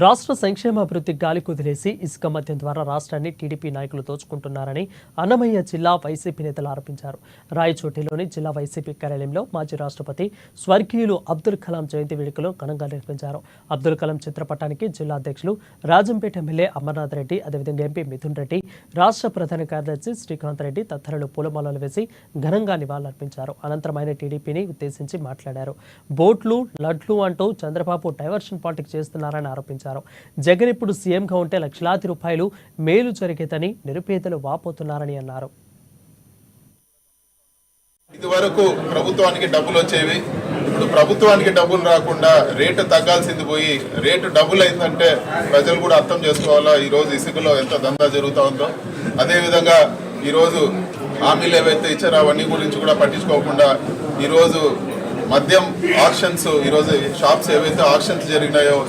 రాష్ట్ర సంక్షేమాభివృద్ధి గాలి కుదిలేసి ఇసుక మద్యం ద్వారా రాష్ట్రాన్ని టీడీపీ నాయకులు దోచుకుంటున్నారని అన్నమయ్య జిల్లా వైసీపీ నేతలు ఆరోపించారు. రాయచోటిలోని జిల్లా వైసీపీ కార్యాలయంలో మాజీ రాష్ట్రపతి స్వర్గీయులు అబ్దుల్ కలాం జయంతి వేడుకలు ఘనంగా నిర్వహించారు. అబ్దుల్ కలాం చిత్రపటానికి జిల్లా అధ్యక్షులు రాజంపేట ఎమ్మెల్యే అమర్నాథ్ రెడ్డి, అదేవిధంగా ఎంపీ మిథున్ రెడ్డి, రాష్ట్ర ప్రధాన కార్యదర్శి శ్రీకాంత్ రెడ్డి తదితరులు పూలమాలలు వేసి ఘనంగా నివాళులర్పించారు. అనంతరం ఆయన టీడీపీని ఉద్దేశించి మాట్లాడారు. బోట్లు, లడ్లు అంటూ చంద్రబాబు డైవర్షన్ పాలిటిక్స్ చేస్తున్నారని ఆరోపించారు. జగన్ ఇప్పుడు సీఎంగా ఉంటే లక్షలాది రూపాయలు మేలు జరిగేదని నిరుపేదలు వాపోతున్నారని అన్నారు. ఇదివరకు ప్రభుత్వానికి డబ్బులు వచ్చేవి, ఇప్పుడు ప్రభుత్వానికి డబ్బులు రాకుండా రేటు తగ్గాల్సింది పోయి రేటు డబుల్ అయిందంటే ప్రజలు కూడా అర్థం చేసుకోవాలా ఈరోజు ఇసుకలో ఎంత దందా జరుగుతూ ఉందో. అదేవిధంగా ఈరోజు హామీలు ఏవైతే ఇచ్చారో అవన్నీ గురించి కూడా పట్టించుకోకుండా ఈరోజు మద్యం ఆక్షన్స్, ఈరోజు షాప్స్ ఏవైతే ఆక్షన్స్ జరిగినాయో